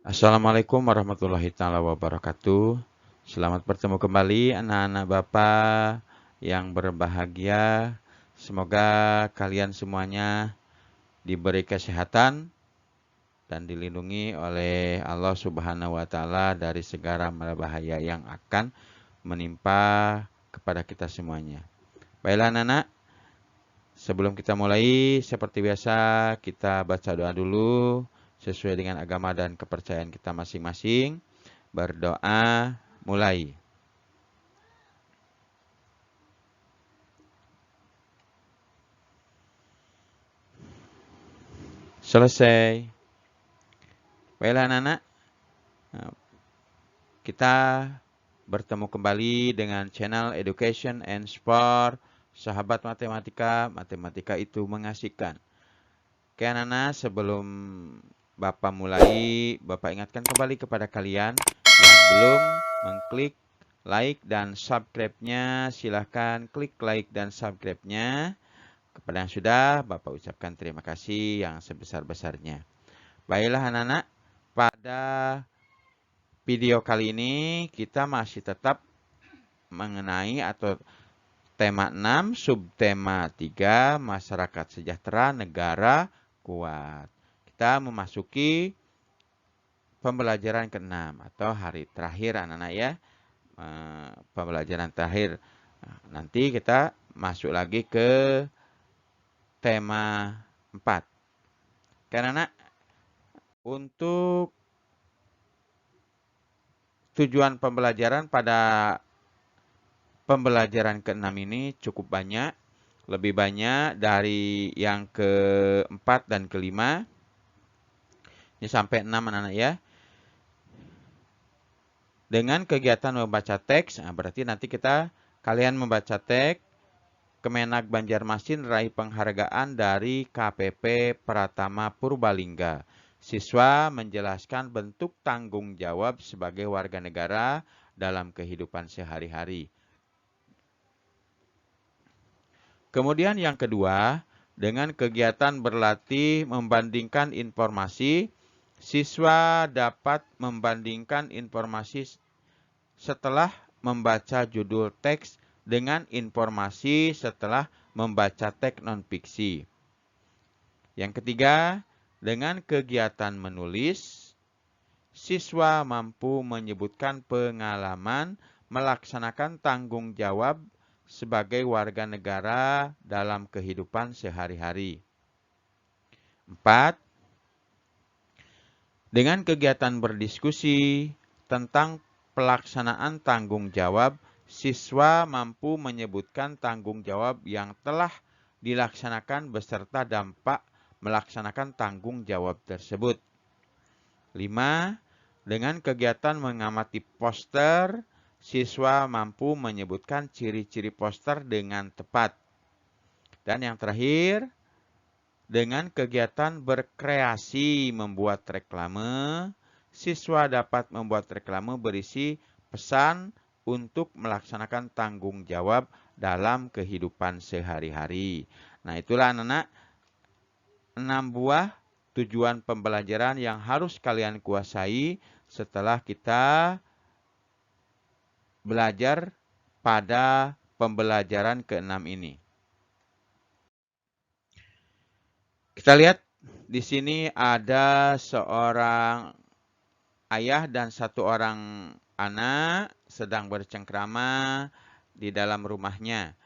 Assalamualaikum warahmatullahi taala wabarakatuh. Selamat bertemu kembali anak-anak Bapak yang berbahagia. Semoga kalian semuanya diberi kesehatan dan dilindungi oleh Allah Subhanahu wa taala dari segala bahaya yang akan menimpa kepada kita semuanya. Baiklah anak-anak, sebelum kita mulai seperti biasa kita baca doa dulu sesuai dengan agama dan kepercayaan kita masing-masing. Berdoa mulai. Selesai. Baiklah anak-anak, kita bertemu kembali dengan channel Education and Sport. Sahabat matematika, matematika itu mengasihkan. Oke anak-anak, sebelum Bapak mulai, Bapak ingatkan kembali kepada kalian yang belum mengklik like dan subscribe-nya, silahkan klik like dan subscribe-nya. Kepada yang sudah, Bapak ucapkan terima kasih yang sebesar-besarnya. Baiklah anak-anak, pada video kali ini kita masih tetap mengenai atau tema 6, subtema 3, masyarakat sejahtera, negara kuat. Kita memasuki pembelajaran ke-6 atau hari terakhir anak-anak ya. Pembelajaran terakhir. Nanti kita masuk lagi ke tema 4. Karena anak, untuk tujuan pembelajaran pada pembelajaran ke-6 ini cukup banyak. Lebih banyak dari yang ke-4 dan ke-5. Ini sampai 6 anak-anak ya. Dengan kegiatan membaca teks, berarti nanti kalian membaca teks, Kemenak Banjarmasin raih penghargaan dari KPP Pratama Purbalingga. Siswa menjelaskan bentuk tanggung jawab sebagai warga negara dalam kehidupan sehari-hari. Kemudian yang kedua, dengan kegiatan berlatih membandingkan informasi, siswa dapat membandingkan informasi setelah membaca judul teks dengan informasi setelah membaca teks non-fiksi. Yang ketiga, dengan kegiatan menulis, siswa mampu menyebutkan pengalaman melaksanakan tanggung jawab sebagai warga negara dalam kehidupan sehari-hari. 4. Dengan kegiatan berdiskusi tentang pelaksanaan tanggung jawab, siswa mampu menyebutkan tanggung jawab yang telah dilaksanakan beserta dampak melaksanakan tanggung jawab tersebut. 5. Dengan kegiatan mengamati poster, siswa mampu menyebutkan ciri-ciri poster dengan tepat. Dan yang terakhir, dengan kegiatan berkreasi membuat reklame, siswa dapat membuat reklame berisi pesan untuk melaksanakan tanggung jawab dalam kehidupan sehari-hari. Nah, itulah anak-anak 6 buah tujuan pembelajaran yang harus kalian kuasai setelah kita belajar pada pembelajaran ke-6 ini. Kita lihat di sini ada seorang ayah dan satu orang anak sedang bercengkrama di dalam rumahnya.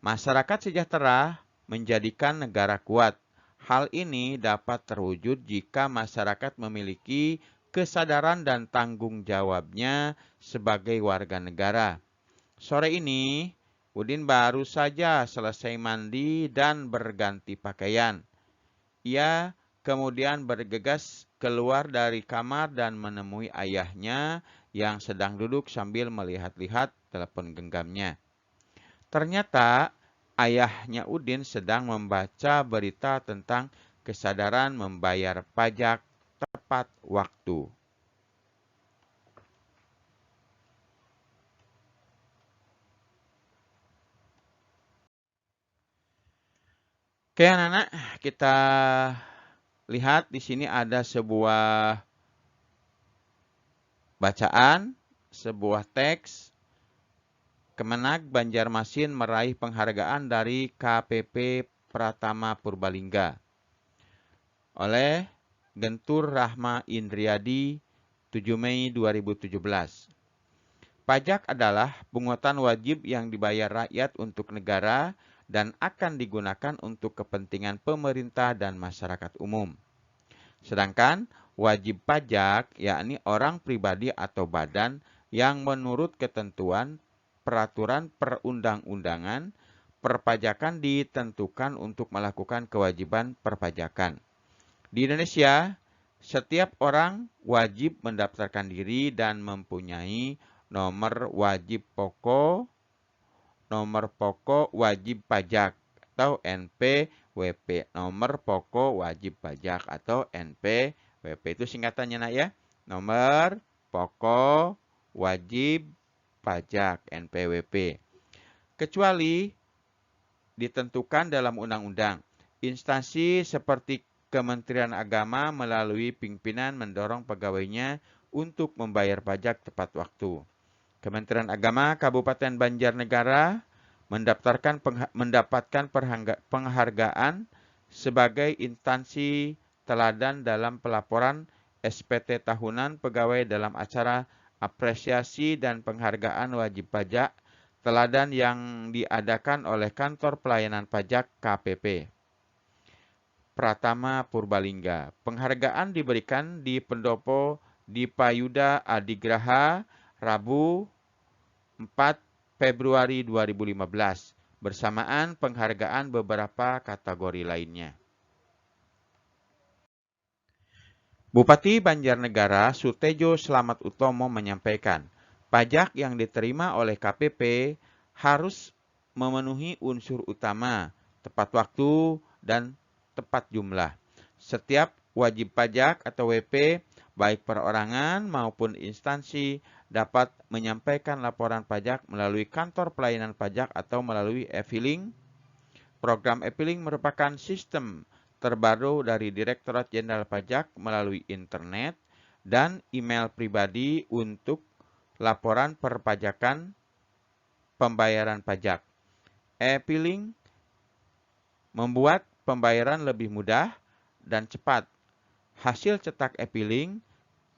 Masyarakat sejahtera menjadikan negara kuat. Hal ini dapat terwujud jika masyarakat memiliki kesadaran dan tanggung jawabnya sebagai warga negara. Sore ini, Udin baru saja selesai mandi dan berganti pakaian. Ia kemudian bergegas keluar dari kamar dan menemui ayahnya yang sedang duduk sambil melihat-lihat telepon genggamnya. Ternyata ayahnya Udin sedang membaca berita tentang kesadaran membayar pajak tepat waktu. Oke anak-anak, kita lihat di sini ada sebuah Bacaan, sebuah teks, Kemenag Banjarmasin meraih penghargaan dari KPP Pratama Purbalingga oleh Gentur Rahma Indriadi 7 Mei 2017. Pajak adalah pungutan wajib yang dibayar rakyat untuk negara dan akan digunakan untuk kepentingan pemerintah dan masyarakat umum. Sedangkan wajib pajak yakni orang pribadi atau badan yang menurut ketentuan peraturan perundang-undangan perpajakan ditentukan untuk melakukan kewajiban perpajakan. Di Indonesia, setiap orang wajib mendaftarkan diri dan mempunyai nomor pokok wajib pajak atau NPWP, nomor pokok wajib pajak atau NPWP. Itu singkatannya nak ya, nomor pokok wajib pajak NPWP. Kecuali ditentukan dalam undang-undang, instansi seperti Kementerian Agama melalui pimpinan mendorong pegawainya untuk membayar pajak tepat waktu. Kementerian Agama Kabupaten Banjarnegara mendapatkan penghargaan sebagai instansi teladan dalam pelaporan SPT tahunan pegawai dalam acara apresiasi dan penghargaan wajib pajak teladan yang diadakan oleh Kantor Pelayanan Pajak KPP Pratama Purbalingga. Penghargaan diberikan di Pendopo Dipayuda Adigraha Rabu 4 Februari 2015 bersamaan penghargaan beberapa kategori lainnya. Bupati Banjarnegara Sutejo Slamet Utomo menyampaikan, pajak yang diterima oleh KPP harus memenuhi unsur utama, tepat waktu, dan tepat jumlah. Setiap wajib pajak atau WP, baik perorangan maupun instansi, dapat menyampaikan laporan pajak melalui kantor pelayanan pajak atau melalui e-filing. Program e-filing merupakan sistem terbaru dari Direktorat Jenderal Pajak melalui internet dan email pribadi untuk laporan perpajakan pembayaran pajak. E-filing membuat pembayaran lebih mudah dan cepat. Hasil cetak e-filing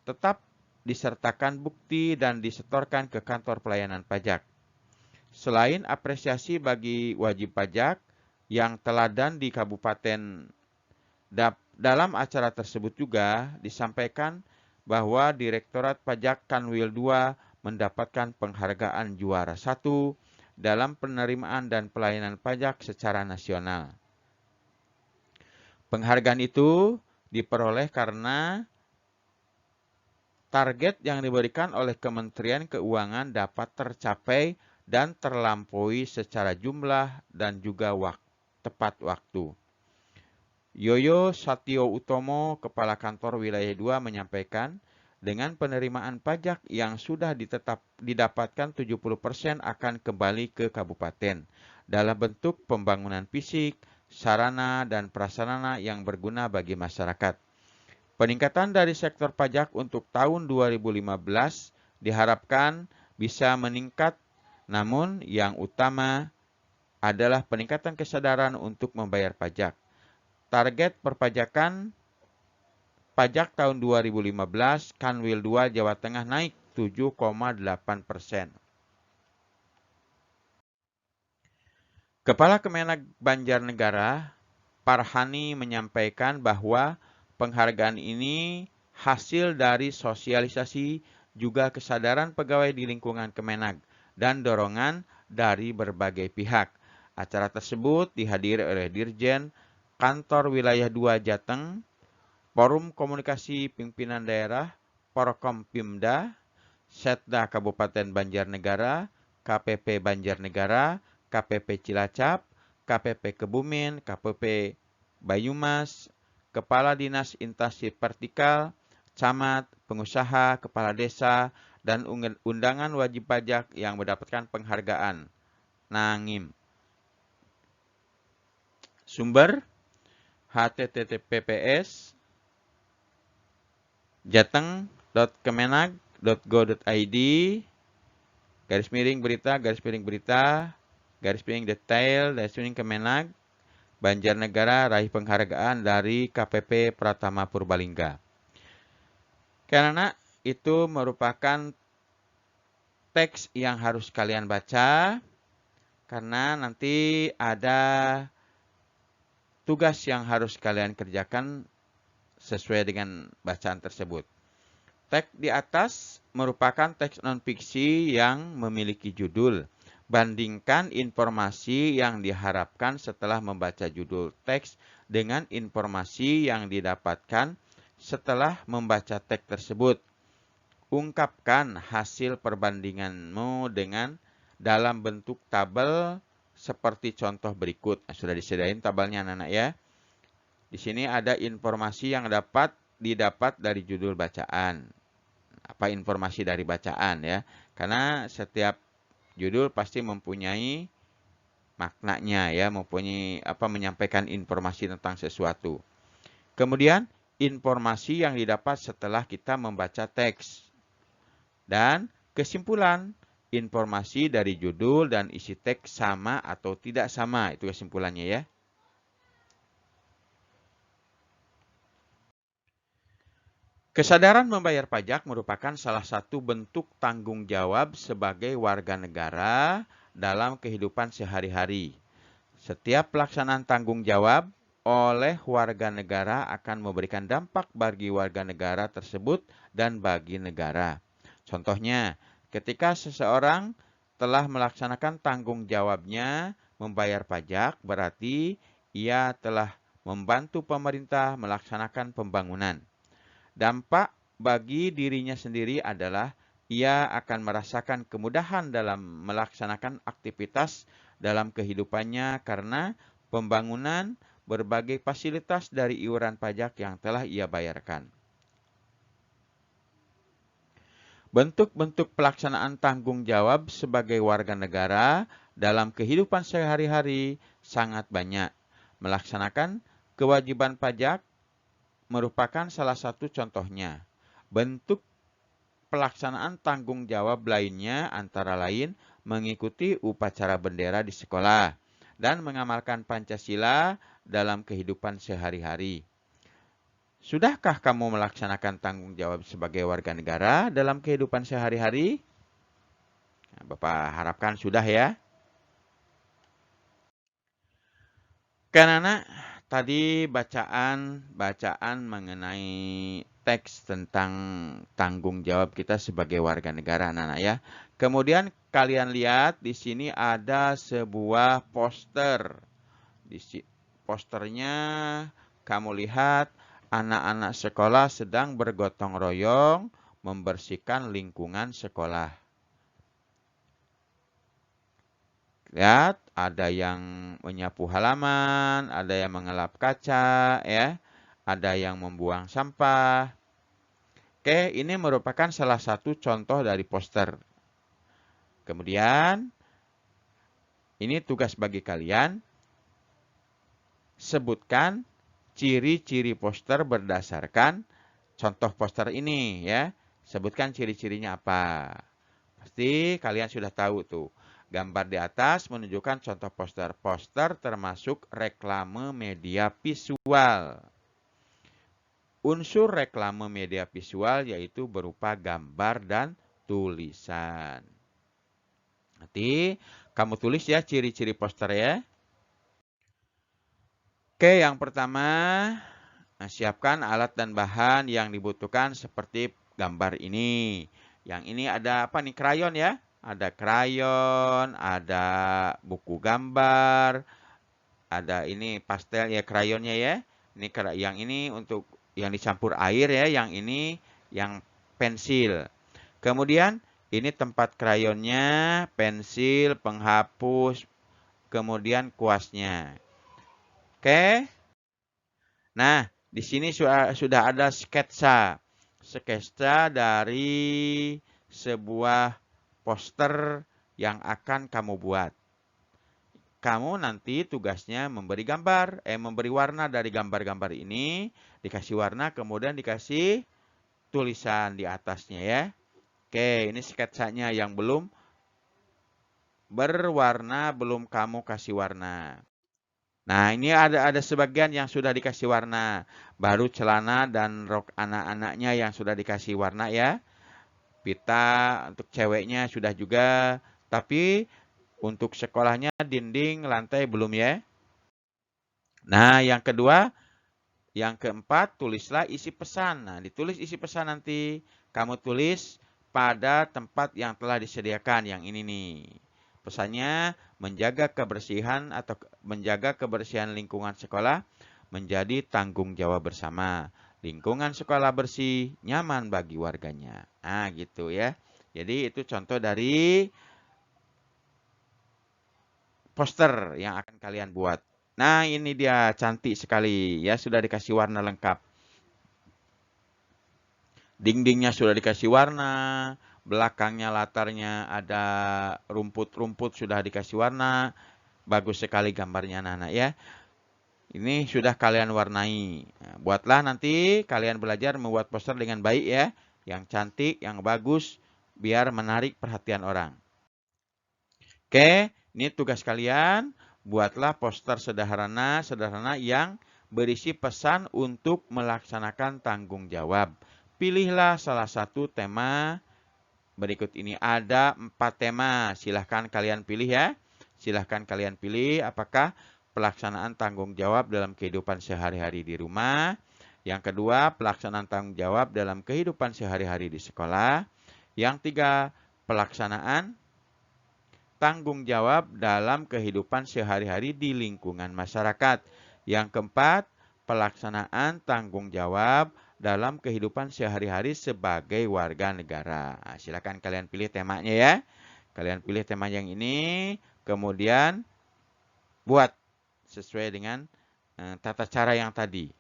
tetap disertakan bukti dan disetorkan ke kantor pelayanan pajak. Selain apresiasi bagi wajib pajak yang teladan di kabupaten, dalam acara tersebut juga disampaikan bahwa Direktorat Pajak Kanwil 2 mendapatkan penghargaan juara 1 dalam penerimaan dan pelayanan pajak secara nasional. Penghargaan itu diperoleh karena target yang diberikan oleh Kementerian Keuangan dapat tercapai dan terlampaui secara jumlah dan juga tepat waktu. Yoyo Satyo Utomo, Kepala Kantor Wilayah 2 menyampaikan, dengan penerimaan pajak yang sudah didapatkan 70% akan kembali ke kabupaten dalam bentuk pembangunan fisik, sarana dan prasarana yang berguna bagi masyarakat. Peningkatan dari sektor pajak untuk tahun 2015 diharapkan bisa meningkat, namun yang utama adalah peningkatan kesadaran untuk membayar pajak. Target perpajakan pajak tahun 2015 Kanwil 2 Jawa Tengah naik 7,8%. Kepala Kemenag Banjarnegara Parhani menyampaikan bahwa penghargaan ini hasil dari sosialisasi juga kesadaran pegawai di lingkungan Kemenag dan dorongan dari berbagai pihak. Acara tersebut dihadiri oleh Dirjen Kantor Wilayah 2 Jateng, Forum Komunikasi Pimpinan Daerah, Porkompimda, Setda Kabupaten Banjarnegara, KPP Banjarnegara, KPP Cilacap, KPP Kebumen, KPP Banyumas, Kepala Dinas Instansi Vertikal, camat, pengusaha, kepala desa, dan undangan wajib pajak yang mendapatkan penghargaan. Nangim. Sumber https jateng.kemenag kemenag.go.id, garis miring berita, garis miring detail, garis miring Kemenag, Banjarnegara raih penghargaan dari KPP Pratama Purbalingga. Karena itu merupakan teks yang harus kalian baca, karena nanti ada tugas yang harus kalian kerjakan sesuai dengan bacaan tersebut. Teks di atas merupakan teks non-fiksi yang memiliki judul. Bandingkan informasi yang diharapkan setelah membaca judul teks dengan informasi yang didapatkan setelah membaca teks tersebut. Ungkapkan hasil perbandinganmu dengan dalam bentuk tabel seperti contoh berikut. Nah, sudah disediain tabelnya anak-anak ya. Di sini ada informasi yang didapat dari judul bacaan. Apa informasi dari bacaan ya? Karena setiap judul pasti mempunyai maknanya ya, mempunyai menyampaikan informasi tentang sesuatu. Kemudian informasi yang didapat setelah kita membaca teks. Dan kesimpulan, informasi dari judul dan isi teks sama atau tidak sama, itu kesimpulannya ya. Kesadaran membayar pajak merupakan salah satu bentuk tanggung jawab sebagai warga negara dalam kehidupan sehari-hari. Setiap pelaksanaan tanggung jawab oleh warga negara akan memberikan dampak bagi warga negara tersebut dan bagi negara. Contohnya, ketika seseorang telah melaksanakan tanggung jawabnya membayar pajak, berarti ia telah membantu pemerintah melaksanakan pembangunan. Dampak bagi dirinya sendiri adalah ia akan merasakan kemudahan dalam melaksanakan aktivitas dalam kehidupannya karena pembangunan berbagai fasilitas dari iuran pajak yang telah ia bayarkan. Bentuk-bentuk pelaksanaan tanggung jawab sebagai warga negara dalam kehidupan sehari-hari sangat banyak. Melaksanakan kewajiban pajak merupakan salah satu contohnya. Bentuk pelaksanaan tanggung jawab lainnya antara lain mengikuti upacara bendera di sekolah dan mengamalkan Pancasila dalam kehidupan sehari-hari. Sudahkah kamu melaksanakan tanggung jawab sebagai warga negara dalam kehidupan sehari-hari? Nah, Bapak harapkan sudah ya. Karena tadi bacaan mengenai teks tentang tanggung jawab kita sebagai warga negara, anak-anak ya. Kemudian kalian lihat di sini ada sebuah poster. Di posternya kamu lihat anak-anak sekolah sedang bergotong royong membersihkan lingkungan sekolah. Lihat, ada yang menyapu halaman, ada yang mengelap kaca, ya, ada yang membuang sampah. Oke, ini merupakan salah satu contoh dari poster. Kemudian, ini tugas bagi kalian. Sebutkan ciri-ciri poster berdasarkan contoh poster ini, ya. Sebutkan ciri-cirinya apa. Pasti kalian sudah tahu tuh. Gambar di atas menunjukkan contoh poster. Poster termasuk reklame media visual. Unsur reklame media visual yaitu berupa gambar dan tulisan. Nanti kamu tulis ya ciri-ciri poster ya. Oke, yang pertama, siapkan alat dan bahan yang dibutuhkan seperti gambar ini. Yang ini ada apa nih? Krayon ya. Ada krayon, ada buku gambar, ada ini pastel ya krayonnya ya. Ini yang ini untuk yang dicampur air ya, yang ini yang pensil. Kemudian ini tempat krayonnya, pensil, penghapus, kemudian kuasnya. Oke. Nah, di sini sudah ada sketsa. Sketsa dari sebuah poster yang akan kamu buat. Kamu nanti tugasnya memberi warna dari gambar-gambar ini, dikasih warna, kemudian dikasih tulisan di atasnya ya. Oke, ini sketsanya yang belum berwarna, belum kamu kasih warna. Nah, ini ada sebagian yang sudah dikasih warna. Baru celana dan rok anak-anaknya yang sudah dikasih warna ya. Pita untuk ceweknya sudah juga. Tapi untuk sekolahnya dinding, lantai belum ya. Nah, yang kedua, yang keempat, tulislah isi pesan. Nah, ditulis isi pesan nanti. Kamu tulis pada tempat yang telah disediakan. Yang ini nih. Pesannya, menjaga kebersihan atau menjaga kebersihan lingkungan sekolah menjadi tanggung jawab bersama. Lingkungan sekolah bersih, nyaman bagi warganya. Nah, gitu ya. Jadi itu contoh dari poster yang akan kalian buat. Nah, ini dia cantik sekali ya, sudah dikasih warna lengkap. Dindingnya sudah dikasih warna, belakangnya latarnya ada rumput-rumput sudah dikasih warna. Bagus sekali gambarnya anak-anak ya. Ini sudah kalian warnai. Nah, buatlah nanti kalian belajar membuat poster dengan baik ya. Yang cantik, yang bagus, biar menarik perhatian orang. Oke, ini tugas kalian. Buatlah poster sederhana yang berisi pesan untuk melaksanakan tanggung jawab. Pilihlah salah satu tema. Berikut ini ada 4 tema. Silahkan kalian pilih ya. Silahkan kalian pilih apakah pelaksanaan tanggung jawab dalam kehidupan sehari-hari di rumah. Yang kedua, pelaksanaan tanggung jawab dalam kehidupan sehari-hari di sekolah. Yang tiga, pelaksanaan tanggung jawab dalam kehidupan sehari-hari di lingkungan masyarakat. Yang keempat, pelaksanaan tanggung jawab dalam kehidupan sehari-hari sebagai warga negara. Nah, silakan kalian pilih temanya ya. Kalian pilih tema yang ini, kemudian buat sesuai dengan tata cara yang tadi.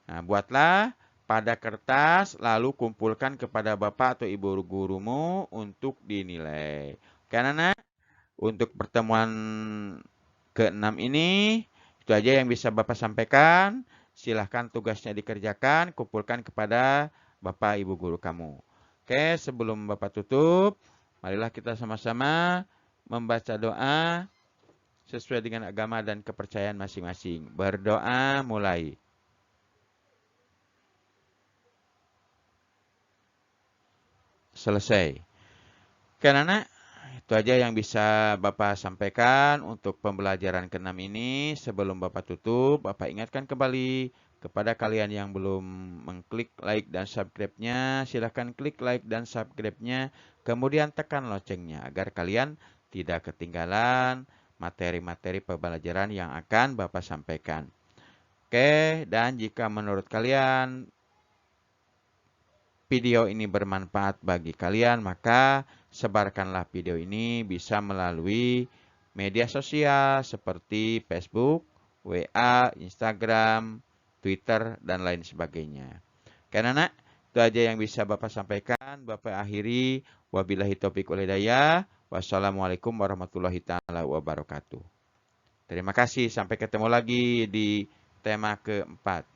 Nah, buatlah pada kertas, lalu kumpulkan kepada bapak atau ibu gurumu untuk dinilai. Karena untuk pertemuan ke-6 ini, itu aja yang bisa Bapak sampaikan. Silahkan tugasnya dikerjakan, kumpulkan kepada Bapak Ibu guru kamu. Oke, sebelum Bapak tutup, marilah kita sama-sama membaca doa sesuai dengan agama dan kepercayaan masing-masing. Berdoa mulai. Selesai. Karena itu aja yang bisa Bapak sampaikan untuk pembelajaran ke-6 ini. Sebelum Bapak tutup, Bapak ingatkan kembali kepada kalian yang belum mengklik like dan subscribe-nya, silahkan klik like dan subscribe-nya, kemudian tekan loncengnya agar kalian tidak ketinggalan materi-materi pembelajaran yang akan Bapak sampaikan. Oke, dan jika menurut kalian video ini bermanfaat bagi kalian, maka sebarkanlah video ini bisa melalui media sosial seperti Facebook, WA, Instagram, Twitter, dan lain sebagainya. Karena itu aja yang bisa Bapak sampaikan. Bapak akhiri. Wabillahi taufiq wal hidayah. Wassalamualaikum warahmatullahi taala wabarakatuh. Terima kasih. Sampai ketemu lagi di tema keempat.